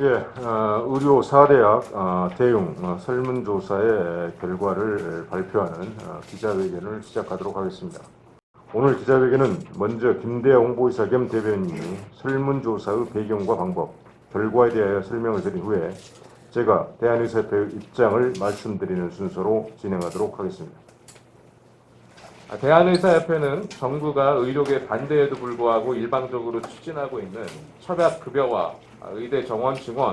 의료 4대학 대응 설문조사의 결과를 발표하는 기자회견을 시작하도록 하겠습니다. 오늘 기자회견은 먼저 김대하 홍보이사 겸 대변인이 설문조사의 배경과 방법, 결과에 대하여 설명을 드린 후에 제가 대한의사협회의 입장을 말씀드리는 순서로 진행하도록 하겠습니다. 대한의사협회는 정부가 의료계 반대에도 불구하고 일방적으로 추진하고 있는 처약급여와 의대 정원 증원,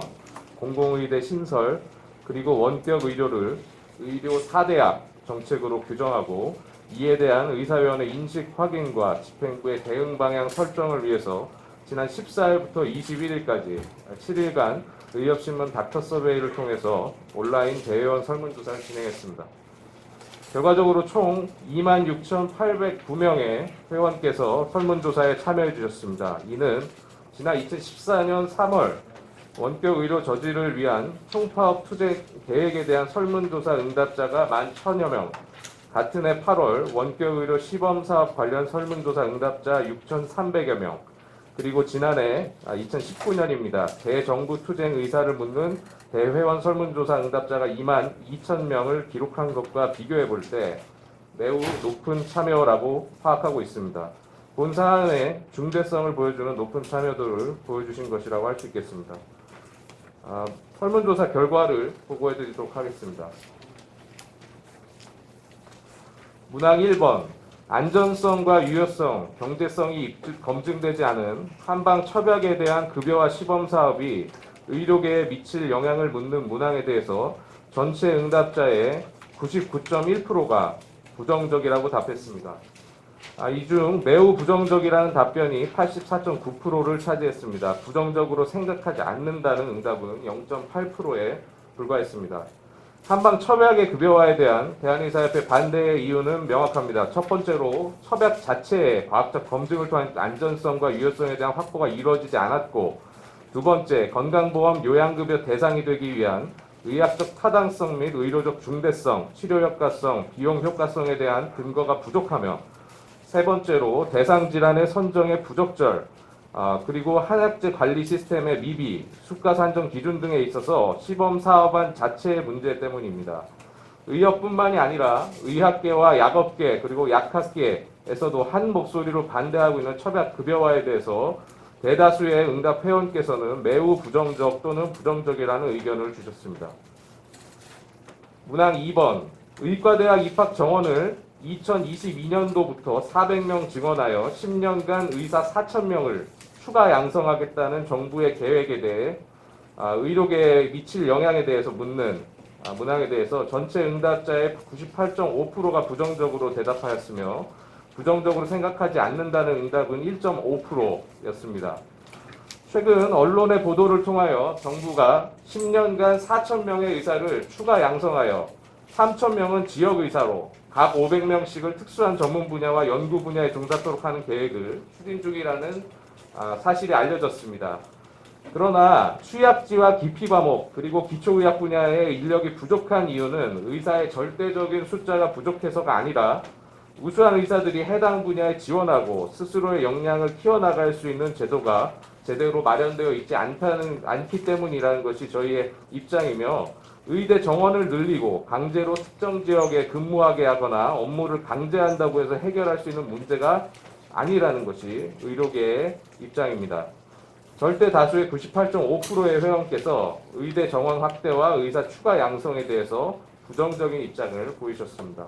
공공의대 신설, 그리고 원격 의료를 의료 4대학 정책으로 규정하고 이에 대한 의사위원회 인식 확인과 집행부의 대응 방향 설정을 위해서 지난 14일부터 21일까지 7일간 의협신문 닥터서베이를 통해서 온라인 대의원 설문조사를 진행했습니다. 결과적으로 총 26,809명의 회원께서 설문조사에 참여해 주셨습니다. 이는 지난 2014년 3월 원격 의료 저지를 위한 총파업 투쟁 계획에 대한 설문조사 응답자가 11,000여 명, 같은 해 8월 원격 의료 시범사업 관련 설문조사 응답자 6,300여 명, 그리고 지난해 2019년입니다. 대정부 투쟁 의사를 묻는 대회원 설문조사 응답자가 22,000명을 기록한 것과 비교해 볼 때 매우 높은 참여라고 파악하고 있습니다. 본 사안의 중대성을 보여주는 높은 참여도를 보여주신 것이라고 할 수 있겠습니다. 설문조사 결과를 보고해 드리도록 하겠습니다. 문항 1번 안전성과 유효성, 경제성이 검증되지 않은 한방 첩약에 대한 급여와 시범사업이 의료계에 미칠 영향을 묻는 문항에 대해서 전체 응답자의 99.1%가 부정적이라고 답했습니다. 이 중 매우 부정적이라는 답변이 84.9%를 차지했습니다. 부정적으로 생각하지 않는다는 응답은 0.8%에 불과했습니다. 한방 첩약의 급여화에 대한 대한의사협회 반대의 이유는 명확합니다. 첫 번째로 첩약 자체의 과학적 검증을 통한 안전성과 유효성에 대한 확보가 이루어지지 않았고, 두 번째 건강보험 요양급여 대상이 되기 위한 의학적 타당성 및 의료적 중대성, 치료 효과성, 비용 효과성에 대한 근거가 부족하며, 세 번째로 대상 질환의 선정의 부적절, 그리고 한약재 관리 시스템의 미비, 수가 산정 기준 등에 있어서 시범 사업안 자체의 문제 때문입니다. 의협뿐만이 아니라 의학계와 약업계 그리고 약학계에서도 한 목소리로 반대하고 있는 첩약 급여화에 대해서 대다수의 응답 회원께서는 매우 부정적 또는 부정적이라는 의견을 주셨습니다. 문항 2번 의과대학 입학 정원을 2022년도부터 400명 증원하여 10년간 의사 4,000명을 추가 양성하겠다는 정부의 계획에 대해 의료계에 미칠 영향에 대해서 묻는 문항에 대해서 전체 응답자의 98.5%가 부정적으로 대답하였으며, 부정적으로 생각하지 않는다는 응답은 1.5%였습니다. 최근 언론의 보도를 통하여 정부가 10년간 4,000명의 의사를 추가 양성하여 3,000명은 지역의사로 각 500명씩을 특수한 전문 분야와 연구 분야에 종사토록 하는 계획을 추진 중이라는 사실이 알려졌습니다. 그러나 취약지와 기피 과목 그리고 기초의학 분야의 인력이 부족한 이유는 의사의 절대적인 숫자가 부족해서가 아니라 우수한 의사들이 해당 분야에 지원하고 스스로의 역량을 키워나갈 수 있는 제도가 제대로 마련되어 있지 않기 때문이라는 것이 저희의 입장이며, 의대 정원을 늘리고 강제로 특정 지역에 근무하게 하거나 업무를 강제한다고 해서 해결할 수 있는 문제가 아니라는 것이 의료계의 입장입니다. 절대 다수의 98.5%의 회원께서 의대 정원 확대와 의사 추가 양성에 대해서 부정적인 입장을 보이셨습니다.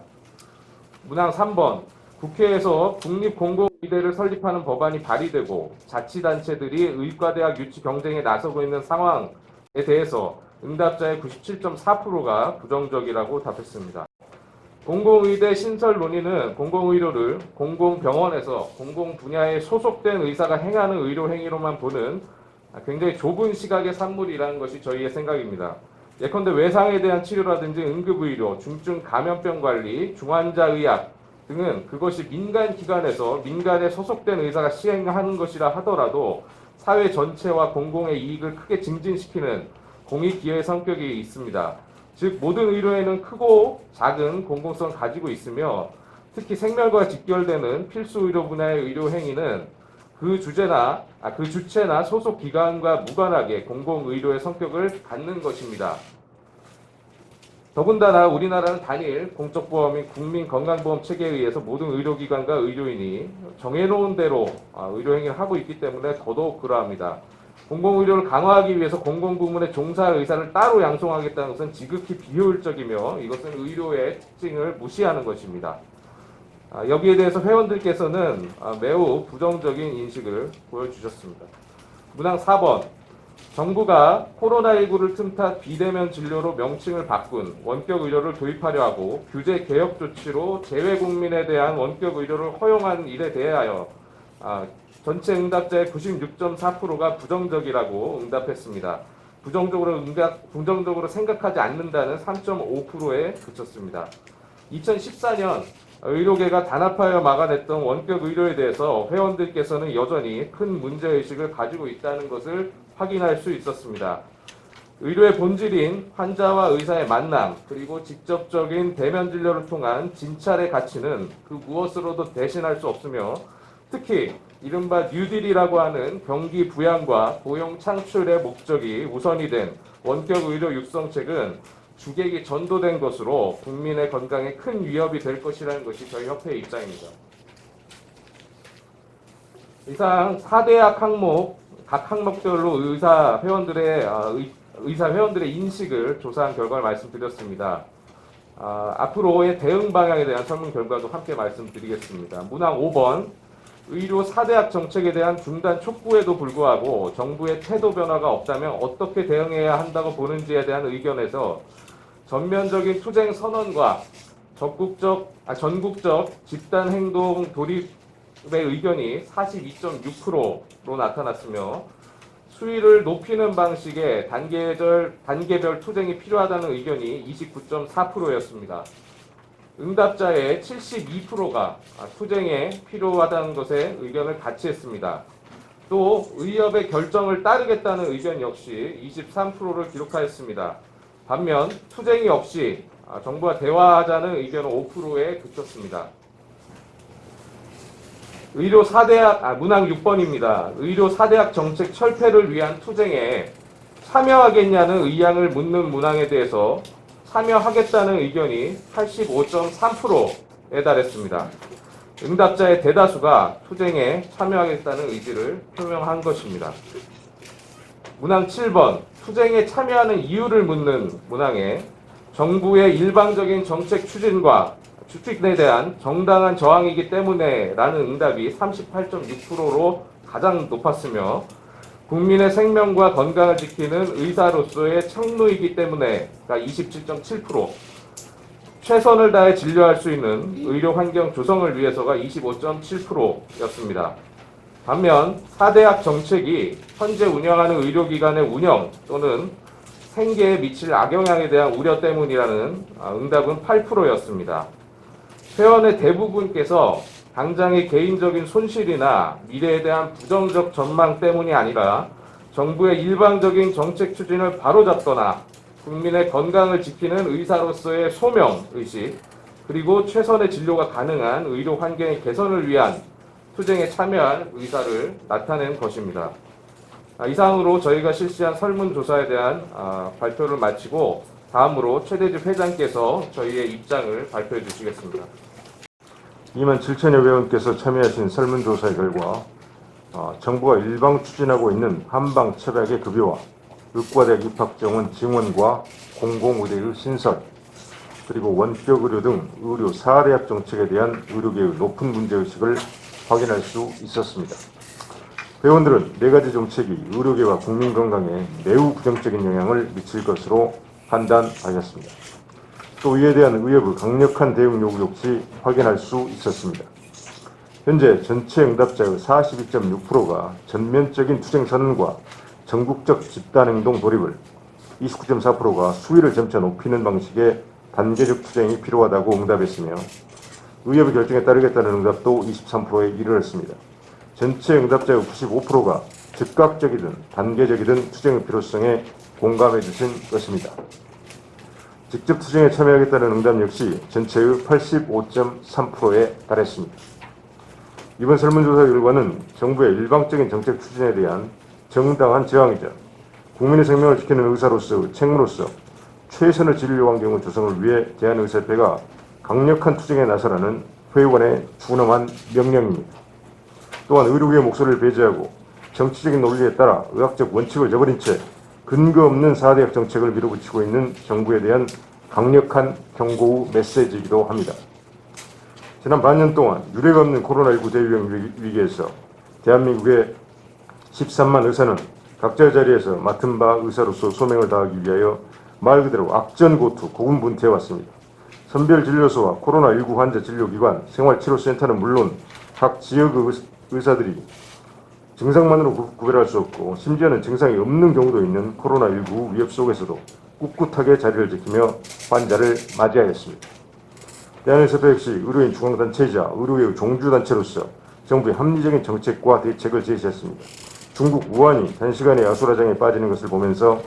문항 3번 국회에서 국립공공의대를 설립하는 법안이 발의되고 자치단체들이 의과대학 유치 경쟁에 나서고 있는 상황에 대해서 응답자의 97.4%가 부정적이라고 답했습니다. 공공의대 신설 논의는 공공의료를 공공병원에서 공공분야에 소속된 의사가 행하는 의료행위로만 보는 굉장히 좁은 시각의 산물이라는 것이 저희의 생각입니다. 예컨대 외상에 대한 치료라든지 응급의료, 중증 감염병 관리, 중환자의학 등은 그것이 민간기관에서 민간에 소속된 의사가 시행하는 것이라 하더라도 사회 전체와 공공의 이익을 크게 증진시키는 공익기여의 성격이 있습니다. 즉 모든 의료에는 크고 작은 공공성을 가지고 있으며, 특히 생명과 직결되는 필수 의료 분야의 의료 행위는 그 주체나 소속 기관과 무관하게 공공의료의 성격을 갖는 것입니다. 더군다나 우리나라는 단일 공적보험인 국민건강보험 체계에 의해서 모든 의료기관과 의료인이 정해놓은 대로 의료행위를 하고 있기 때문에 더더욱 그러합니다. 공공의료를 강화하기 위해서 공공부문의 종사 의사를 따로 양성하겠다는 것은 지극히 비효율적이며 이것은 의료의 특징을 무시하는 것입니다. 여기에 대해서 회원들께서는 매우 부정적인 인식을 보여주셨습니다. 문항 4번. 정부가 코로나19를 틈타 비대면 진료로 명칭을 바꾼 원격 의료를 도입하려 하고 규제 개혁 조치로 재외 국민에 대한 원격 의료를 허용한 일에 대하여 전체 응답자의 96.4%가 부정적이라고 응답했습니다. 부정적으로 생각하지 않는다는 3.5%에 그쳤습니다. 2014년 의료계가 단합하여 막아냈던 원격 의료에 대해서 회원들께서는 여전히 큰 문제의식을 가지고 있다는 것을 확인할 수 있었습니다. 의료의 본질인 환자와 의사의 만남, 그리고 직접적인 대면 진료를 통한 진찰의 가치는 그 무엇으로도 대신할 수 없으며 특히 이른바 뉴딜이라고 하는 경기 부양과 고용 창출의 목적이 우선이 된 원격 의료 육성책은 주객이 전도된 것으로 국민의 건강에 큰 위협이 될 것이라는 것이 저희 협회의 입장입니다. 이상 4대학 항목, 각 항목별로 의사 회원들의 인식을 조사한 결과를 말씀드렸습니다. 앞으로의 대응 방향에 대한 설문 결과도 함께 말씀드리겠습니다. 문항 5번. 의료 4대학 정책에 대한 중단 촉구에도 불구하고 정부의 태도 변화가 없다면 어떻게 대응해야 한다고 보는지에 대한 의견에서 전면적인 투쟁 선언과 전국적 집단 행동 돌입의 의견이 42.6%로 나타났으며 수위를 높이는 방식의 단계별 투쟁이 필요하다는 의견이 29.4%였습니다. 응답자의 72%가 투쟁에 필요하다는 것에 의견을 같이 했습니다. 또 의협의 결정을 따르겠다는 의견 역시 23%를 기록하였습니다. 반면 투쟁이 없이 정부와 대화하자는 의견은 5%에 그쳤습니다. 의료 4대학, 문항 6번입니다. 의료 4대학 정책 철폐를 위한 투쟁에 참여하겠냐는 의향을 묻는 문항에 대해서 참여하겠다는 의견이 85.3%에 달했습니다. 응답자의 대다수가 투쟁에 참여하겠다는 의지를 표명한 것입니다. 문항 7번. 투쟁에 참여하는 이유를 묻는 문항에 정부의 일방적인 정책 추진에 대한 정당한 저항이기 때문에 라는 응답이 38.6%로 가장 높았으며 국민의 생명과 건강을 지키는 의사로서의 책무이기 때문에가 27.7%, 최선을 다해 진료할 수 있는 의료 환경 조성을 위해서가 25.7%였습니다. 반면 4대학 정책이 현재 운영하는 의료기관의 운영 또는 생계에 미칠 악영향에 대한 우려 때문이라는 응답은 8%였습니다. 회원의 대부분께서 당장의 개인적인 손실이나 미래에 대한 부정적 전망 때문이 아니라 정부의 일방적인 정책 추진을 바로잡거나 국민의 건강을 지키는 의사로서의 소명의식, 그리고 최선의 진료가 가능한 의료 환경의 개선을 위한 투쟁에 참여할 의사를 나타낸 것입니다. 이상으로 저희가 실시한 설문조사에 대한 발표를 마치고 다음으로 최대집 회장께서 저희의 입장을 발표해 주시겠습니다. 2만 7천여 회원께서 참여하신 설문조사의 결과 정부가 일방 추진하고 있는 한방 처박의 급여와 의과대학 입학정원 증원과 공공의대의 신설, 그리고 원격의료 등 의료 4대학 정책에 대한 의료계의 높은 문제의식을 확인할 수 있었습니다. 회원들은 4가지 정책이 의료계와 국민 건강에 매우 부정적인 영향을 미칠 것으로 판단하였습니다. 또 이에 대한 의협의 강력한 대응 요구 역시 확인할 수 있었습니다. 현재 전체 응답자의 42.6%가 전면적인 투쟁 선언과 전국적 집단행동 돌입을, 29.4%가 수위를 점차 높이는 방식의 단계적 투쟁이 필요하다고 응답했으며 의협의 결정에 따르겠다는 응답도 23%에 이르렀습니다. 전체 응답자의 95%가 즉각적이든 단계적이든 투쟁의 필요성에 공감해 주신 것입니다. 직접 투쟁에 참여하겠다는 응답 역시 전체의 85.3%에 달했습니다. 이번 설문조사 결과는 정부의 일방적인 정책 추진에 대한 정당한 저항이자 국민의 생명을 지키는 의사로서 책무로서 최선을 지으려고 한 경우 조성을 위해 대한의사협회가 강력한 투쟁에 나서라는 회원의 준엄한 명령입니다. 또한 의료계의 목소리를 배제하고 정치적인 논리에 따라 의학적 원칙을 저버린 채 근거 없는 4대학 정책을 밀어붙이고 있는 정부에 대한 강력한 경고 메시지이기도 합니다. 지난 반년 동안 유례가 없는 코로나19 대유행 위기에서 대한민국의 13만 의사는 각자의 자리에서 맡은 바 의사로서 소명을 다하기 위하여 말 그대로 악전고투 고군분투해왔습니다. 선별진료소와 코로나19 환자 진료기관, 생활치료센터는 물론 각 지역의 의사들이 증상만으로 구별할 수 없고 심지어는 증상이 없는 경우도 있는 코로나19 위협 속에서도 꿋꿋하게 자리를 지키며 환자를 맞이하였습니다. 대한의사협회 역시 의료인 중앙단체이자 의료계의 종주단체로서 정부의 합리적인 정책과 대책을 제시했습니다. 중국 우한이 단시간에 아수라장에 빠지는 것을 보면서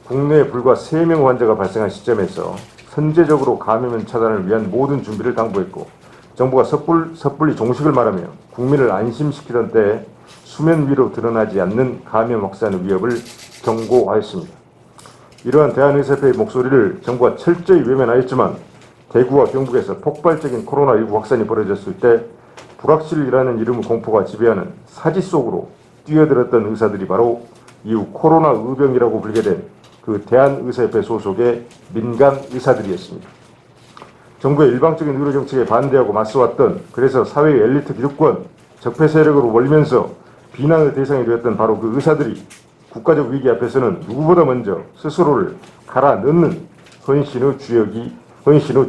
국내에 불과 3명 환자가 발생한 시점에서 선제적으로 감염 차단을 위한 모든 준비를 당부했고 정부가 섣불리 종식을 말하며 국민을 안심시키던 때에 수면 위로 드러나지 않는 감염 확산의 위협을 경고하였습니다. 이러한 대한의사협회의 목소리를 정부가 철저히 외면하였지만 대구와 경북에서 폭발적인 코로나19 확산이 벌어졌을 때 불확실이라는 이름의 공포가 지배하는 사지 속으로 뛰어들었던 의사들이 바로 이후 코로나 의병이라고 불게 된 그 대한의사협회 소속의 민간 의사들이었습니다. 정부의 일방적인 의료 정책에 반대하고 맞서왔던, 그래서 사회의 엘리트 기득권, 적폐 세력으로 몰리면서 비난의 대상이 되었던 바로 그 의사들이 국가적 위기 앞에서는 누구보다 먼저 스스로를 갈아 넣는 헌신의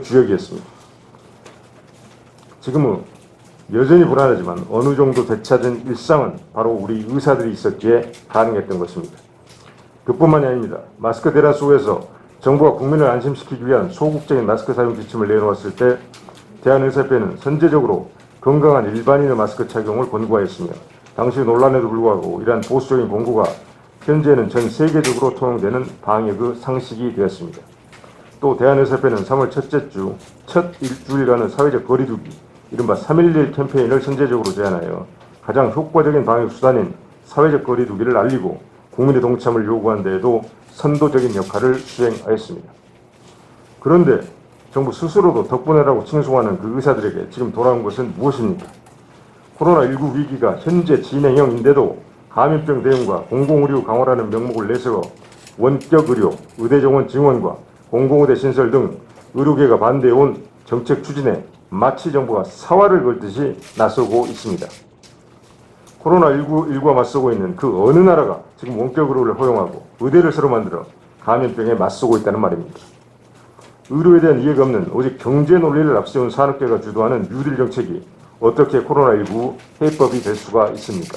주역이었습니다. 지금은 여전히 불안하지만 어느 정도 되찾은 일상은 바로 우리 의사들이 있었기에 가능했던 것입니다. 그뿐만이 아닙니다. 마스크 대란 속에서 정부가 국민을 안심시키기 위한 소극적인 마스크 사용 지침을 내놓았을 때 대한의사협회는 선제적으로 건강한 일반인의 마스크 착용을 권고하였으며 당시 논란에도 불구하고 이러한 보수적인 권고가 현재는 전 세계적으로 통용되는 방역의 상식이 되었습니다. 또 대한의사협회는 3월 첫째 주 첫 일주일간의 사회적 거리두기, 이른바 3.11 캠페인을 선제적으로 제안하여 가장 효과적인 방역 수단인 사회적 거리두기를 알리고 국민의 동참을 요구한 데에도 선도적인 역할을 수행하였습니다. 그런데 정부 스스로도 덕분에라고 칭송하는 그 의사들에게 지금 돌아온 것은 무엇입니까? 코로나19 위기가 현재 진행형인데도 감염병 대응과 공공의료 강화라는 명목을 내세워 원격의료, 의대정원 증원과 공공의대 신설 등 의료계가 반대해온 정책 추진에 마치 정부가 사활을 걸듯이 나서고 있습니다. 코로나19와 맞서고 있는 그 어느 나라가 지금 원격 의료를 허용하고 의대를 새로 만들어 감염병에 맞서고 있다는 말입니다. 의료에 대한 이해가 없는 오직 경제 논리를 앞세운 산업계가 주도하는 뉴딜 정책이 어떻게 코로나19 해법이 될 수가 있습니까?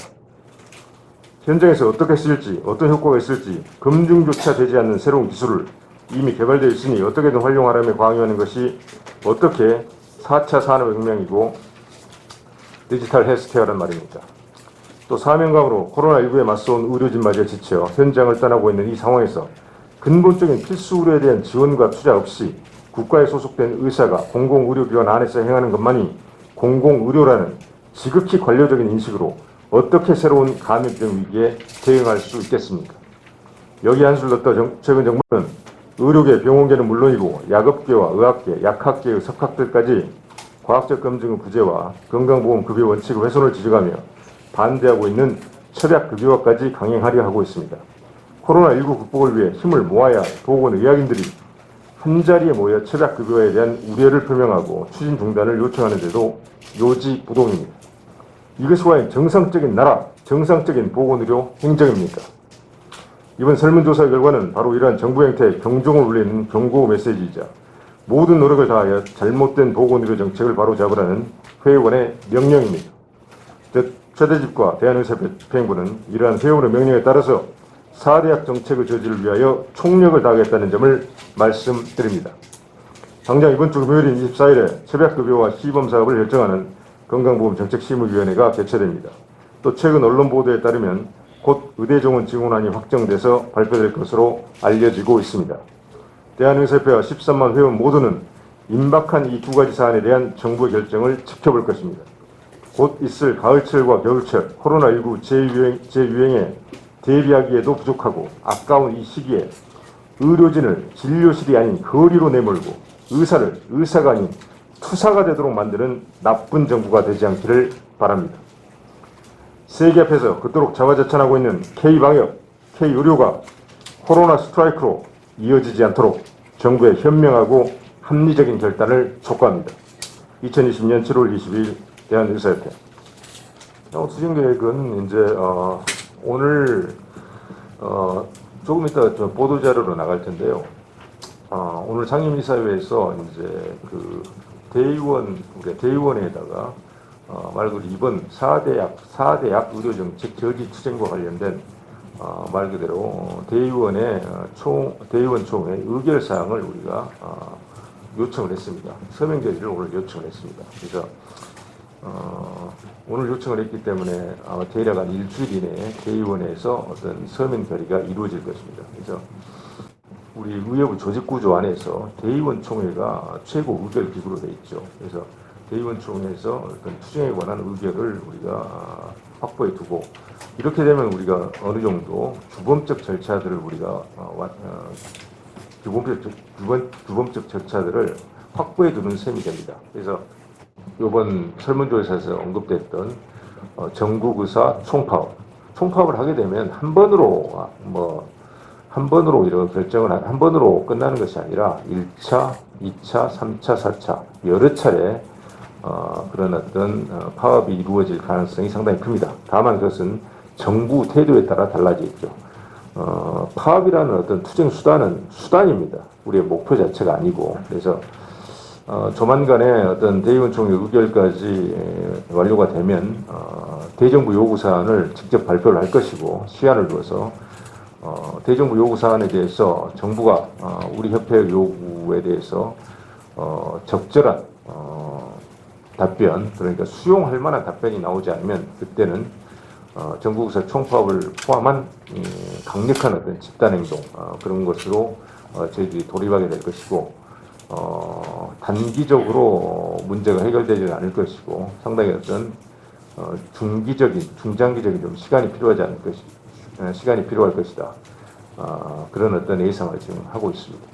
현장에서 어떻게 쓰일지, 어떤 효과가 있을지 검증조차 되지 않는 새로운 기술을 이미 개발되어 있으니 어떻게든 활용하라며 강요하는 것이 어떻게 4차 산업혁명이고 디지털 헬스케어란 말입니까? 또 사명감으로 코로나19에 맞서온 의료진마저 지쳐 현장을 떠나고 있는 이 상황에서 근본적인 필수 의료에 대한 지원과 투자 없이 국가에 소속된 의사가 공공의료기관 안에서 행하는 것만이 공공의료라는 지극히 관료적인 인식으로 어떻게 새로운 감염병 위기에 대응할 수 있겠습니까? 여기 한술 넣다 최근 정부는 의료계, 병원계는 물론이고 약업계와 의학계, 약학계의 석학들까지 과학적 검증의 부재와 건강보험급여 원칙의 훼손을 지적하며 반대하고 있는 철약급여화까지 강행하려 하고 있습니다. 코로나19 극복을 위해 힘을 모아야 할 보건의학인들이 한자리에 모여 철약급여화에 대한 우려를 표명하고 추진 중단을 요청하는데도 요지부동입니다. 이것이 과연 정상적인 나라, 정상적인 보건의료 행정입니까? 이번 설문조사 결과는 바로 이러한 정부 행태에 경종을 울리는 경고 메시지이자 모든 노력을 다하여 잘못된 보건의료 정책을 바로잡으라는 회원의 명령입니다. 최대집과 대한의사협회행부는 이러한 회원의 명령에 따라서 4대학 정책의 저지를 위하여 총력을 다하겠다는 점을 말씀드립니다. 당장 이번 주 금요일인 24일에 협약급여와 시범사업을 결정하는 건강보험정책심의위원회가 개최됩니다. 또 최근 언론 보도에 따르면 곧 의대정원 증원안이 확정돼서 발표될 것으로 알려지고 있습니다. 대한의사협회와 13만 회원 모두는 임박한 이 두 가지 사안에 대한 정부의 결정을 지켜볼 것입니다. 곧 있을 가을철과 겨울철 코로나19 재유행에 대비하기에도 부족하고 아까운 이 시기에 의료진을 진료실이 아닌 거리로 내몰고 의사를 의사가 아닌 투사가 되도록 만드는 나쁜 정부가 되지 않기를 바랍니다. 세계 앞에서 그토록 자화자찬하고 있는 K방역, K의료가 코로나 스트라이크로 이어지지 않도록 정부의 현명하고 합리적인 결단을 촉구합니다. 2020년 7월 20일 대한의사협회. 추진계획은 이제 오늘 조금 이따 좀 보도자료로 나갈 텐데요. 오늘 상임이사회에서 이제 그 대의원에다가 말 그대로 이번 4대 약 의료정책 저지 투쟁과 관련된 말 그대로 대의원 총회 의결 사항을 우리가 요청을 했습니다. 서명 결의를 오늘 요청을 했습니다. 그래서 오늘 요청을 했기 때문에 아마 대략 한 일주일 이내에 대의원에서 어떤 서명 결의가 이루어질 것입니다. 그래서 우리 의회부 조직구조 안에서 대의원 총회가 최고 의결 기구로 되어 있죠. 그래서 대의원 총회에서 어떤 투쟁에 관한 의결을 우리가 확보해 두고 이렇게 되면 우리가 어느 정도 규범적 절차들을 우리가 규범적 절차들을 확보해 두는 셈이 됩니다. 그래서 이번 설문조사에서 언급됐던 전국 의사 총파업을 하게 되면 한 번으로 이런 결정을 한 번으로 끝나는 것이 아니라 1차, 2차, 3차, 4차 여러 차례 그런 어떤 파업이 이루어질 가능성이 상당히 큽니다. 다만 그것은 정부 태도에 따라 달라지겠죠. 파업이라는 어떤 투쟁 수단입니다. 우리의 목표 자체가 아니고 그래서 조만간에 어떤 대의원 총회 의결까지 완료가 되면 대정부 요구 사안을 직접 발표를 할 것이고 시한을 두어서 대정부 요구 사안에 대해서 정부가 우리 협회의 요구에 대해서 적절한 답변, 그러니까 수용할 만한 답변이 나오지 않으면 그때는 전국의사 총파업을 포함한 강력한 어떤 집단행동 그런 것으로 저희들이 돌입하게 될 것이고 단기적으로 문제가 해결되지는 않을 것이고 상당히 어떤 중장기적인 좀 시간이 필요할 것이다. 그런 어떤 예상을 지금 하고 있습니다.